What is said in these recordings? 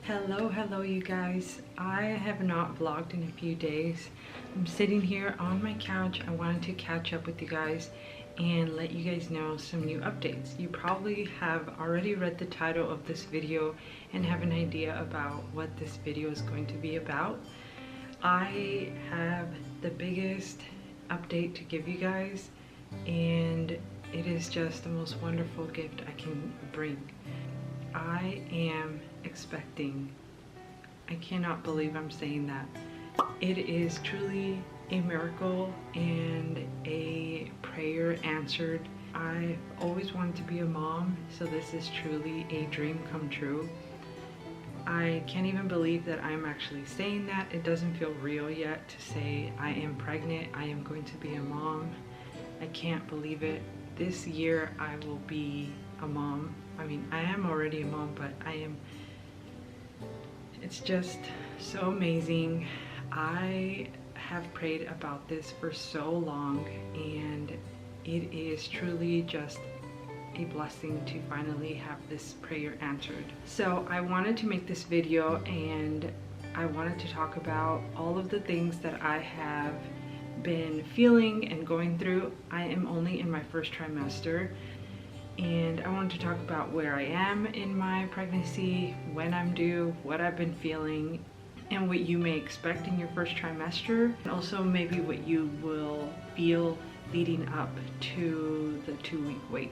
Hello you guys. I have not vlogged in a few days. I'm sitting here on my couch. I wanted to catch up with you guys and let you guys know some new updates. You probably have already read the title of this video and have an idea about what this video is going to be about. I have the biggest update to give you guys, and it is just the most wonderful gift I can bring. I am expecting. I cannot believe I'm saying that. It is truly a miracle and a prayer answered. I always wanted to be a mom, so this is truly a dream come true. I can't even believe that I'm actually saying that. It doesn't feel real yet to say I am pregnant, I am going to be a mom. I can't believe it. This year I will be a mom. I mean, I am already a mom, but it's just so amazing. I have prayed about this for so long, and it is truly just a blessing to finally have this prayer answered. So I wanted to make this video, and I wanted to talk about all of the things that I have been feeling and going through. I am only in my first trimester, and I wanted to talk about where I am in my pregnancy, when I'm due, what I've been feeling, and what you may expect in your first trimester, and also maybe what you will feel leading up to the 2-week wait.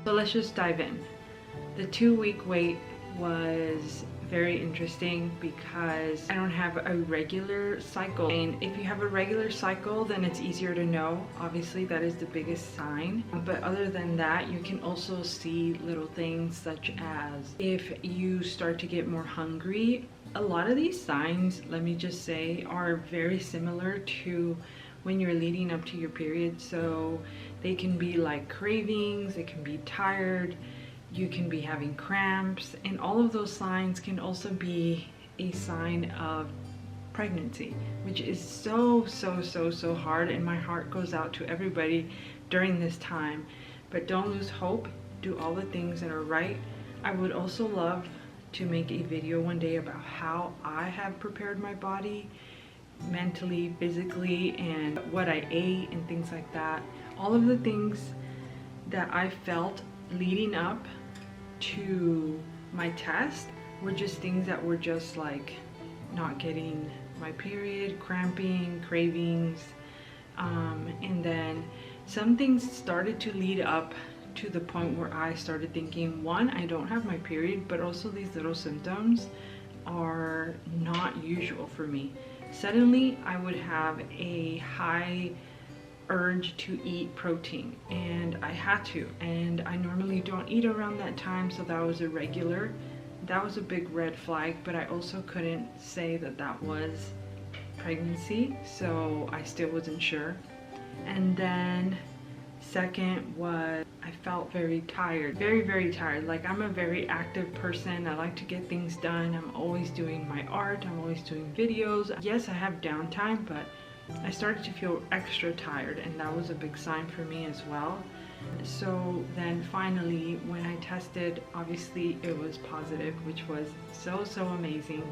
So let's just dive in. The 2-week wait was very interesting because I don't have a regular cycle, and if you have a regular cycle then it's easier to know. Obviously that is the biggest sign, but other than that you can also see little things such as if you start to get more hungry. A lot of these signs, let me just say, are very similar to when you're leading up to your period. So they can be like cravings, it can be tired, you can be having cramps, and all of those signs can also be a sign of pregnancy, which is so hard, and my heart goes out to everybody during this time. But don't lose hope, do all the things that are right. I would also love to make a video one day about how I have prepared my body mentally, physically, and what I ate and things like that. All of the things that I felt leading up to my test were just things that were just like not getting my period, cramping, cravings, and then some things started to lead up to the point where I started thinking, one, I don't have my period, but also these little symptoms are not usual for me. Suddenly I would have a high urge to eat protein, and I had to, and I normally don't eat around that time, so that was irregular. That was a big red flag, but I also couldn't say that that was pregnancy, so I still wasn't sure. And then second was I felt very tired, very tired. Like, I'm a very active person, I like to get things done, I'm always doing my art, I'm always doing videos. Yes, I have downtime, but I started to feel extra tired, and that was a big sign for me as well. So then finally when I tested, obviously it was positive, which was so amazing.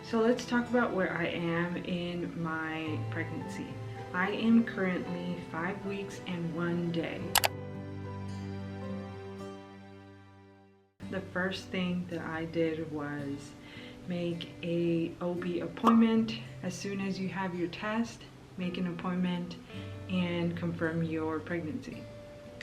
So let's talk about where I am in my pregnancy. I am currently 5 weeks and 1 day. The first thing that I did was make a OB appointment. As soon as you have your test, make an appointment and confirm your pregnancy.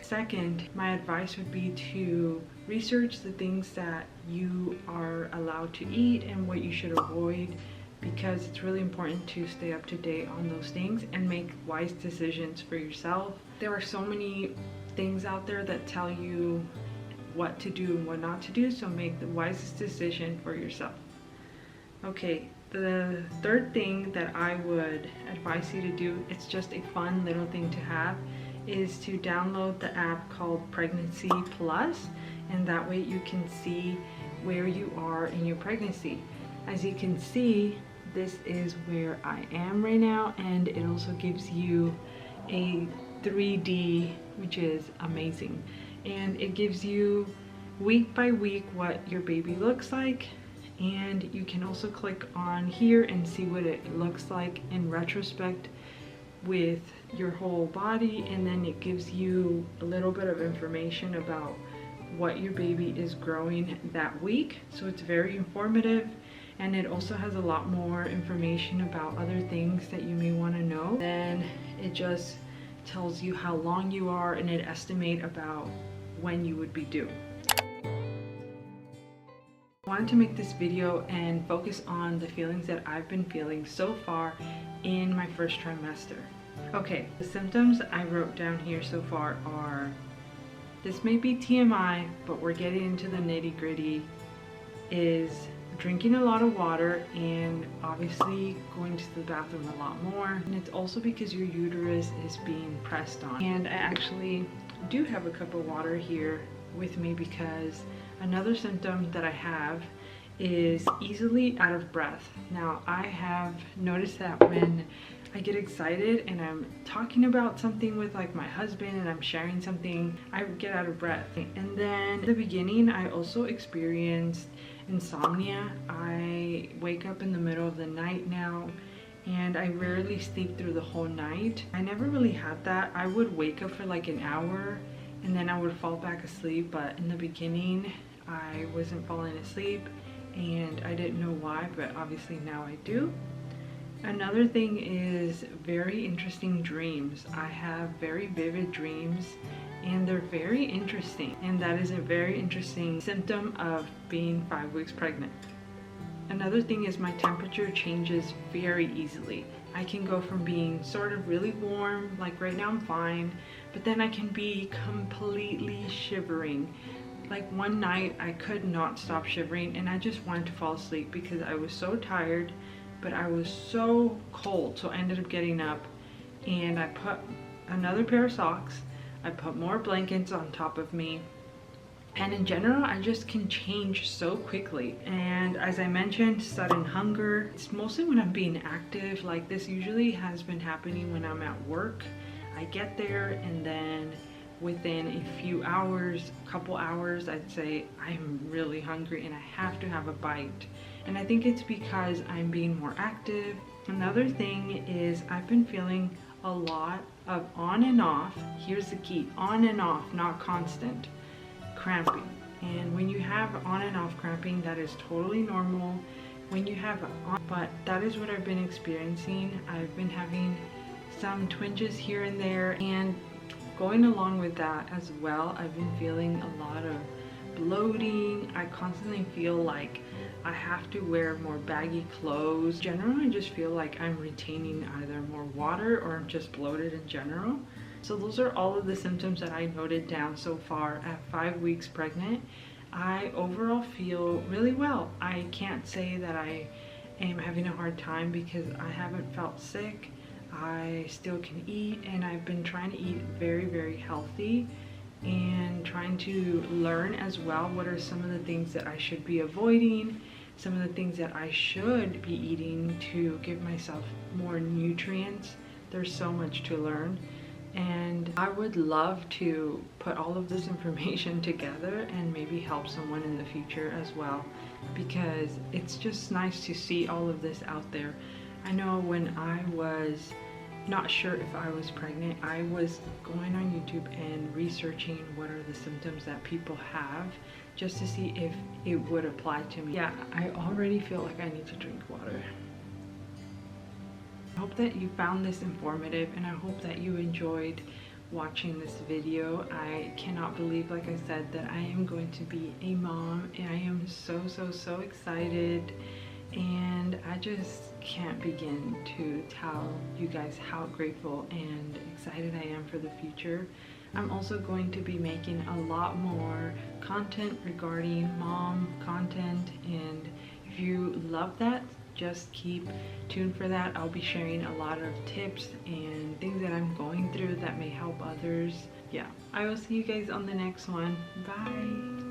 Second, my advice would be to research the things that you are allowed to eat and what you should avoid, because it's really important to stay up to date on those things and make wise decisions for yourself. There are so many things out there that tell you what to do and what not to do, so make the wisest decision for yourself. Okay, the third thing that I would advise you to do, it's just a fun little thing to have, is to download the app called Pregnancy Plus, and that way you can see where you are in your pregnancy. As you can see, this is where I am right now, and it also gives you a 3D, which is amazing. and it gives you week by week what your baby looks like. And you can also click on here and see what it looks like in retrospect with your whole body, and then it gives you a little bit of information about what your baby is growing that week. So it's very informative, and it also has a lot more information about other things that you may want to know. Then it just tells you how long you are, and it estimates about when you would be due. I wanted to make this video and focus on the feelings that I've been feeling so far in my first trimester. Okay, the symptoms I wrote down here so far are, this may be TMI, but we're getting into the nitty-gritty, is drinking a lot of water and obviously going to the bathroom a lot more. And it's also because your uterus is being pressed on. And I actually do have a cup of water here with me because another symptom that I have is easily out of breath. Now, I have noticed that when I get excited and I'm talking about something with like my husband and I'm sharing something, I get out of breath. And then in the beginning, I also experienced insomnia. I wake up in the middle of the night now, and I rarely sleep through the whole night. I never really had that. I would wake up for like an hour and then I would fall back asleep, but in the beginning I wasn't falling asleep and I didn't know why, but obviously now I do. Another thing is very interesting dreams. I have very vivid dreams and they're very interesting, and that is a very interesting symptom of being 5 weeks pregnant. Another thing is my temperature changes very easily. I can go from being sort of really warm, like right now I'm fine, but then I can be completely shivering. Like one night I could not stop shivering and I just wanted to fall asleep because I was so tired, but I was so cold. So I ended up getting up and I put another pair of socks, I put more blankets on top of me, and in general I just can change so quickly. And as I mentioned, sudden hunger, it's mostly when I'm being active. Like this usually has been happening when I'm at work. I get there and then within a few hours, a couple hours, I'd say I'm really hungry and I have to have a bite. And I think it's because I'm being more active. Another thing is I've been feeling a lot of on and off, here's the key, on and off, not constant, cramping. And when you have on and off cramping, that is totally normal. When you have on, but that is what I've been experiencing. I've been having some twinges here and there, and going along with that as well, I've been feeling a lot of bloating. I constantly feel like I have to wear more baggy clothes. Generally, I just feel like I'm retaining either more water or I'm just bloated in general. So those are all of the symptoms that I noted down so far at 5 weeks pregnant. I overall feel really well. I can't say that I am having a hard time because I haven't felt sick. I still can eat, and I've been trying to eat very, very healthy and trying to learn as well what are some of the things that I should be avoiding, some of the things that I should be eating to give myself more nutrients. There's so much to learn, and I would love to put all of this information together and maybe help someone in the future as well, because it's just nice to see all of this out there. I know when I was not sure if I was pregnant, I was going on YouTube and researching what are the symptoms that people have just to see if it would apply to me. Yeah, I already feel like I need to drink water. I hope that you found this informative, and I hope that you enjoyed watching this video. I cannot believe, like I said, that I am going to be a mom, and I am so excited. And I just can't begin to tell you guys how grateful and excited I am for the future. I'm also going to be making a lot more content regarding mom content, and if you love that, just keep tuned for that. I'll be sharing a lot of tips and things that I'm going through that may help others. Yeah, I will see you guys on the next one. Bye.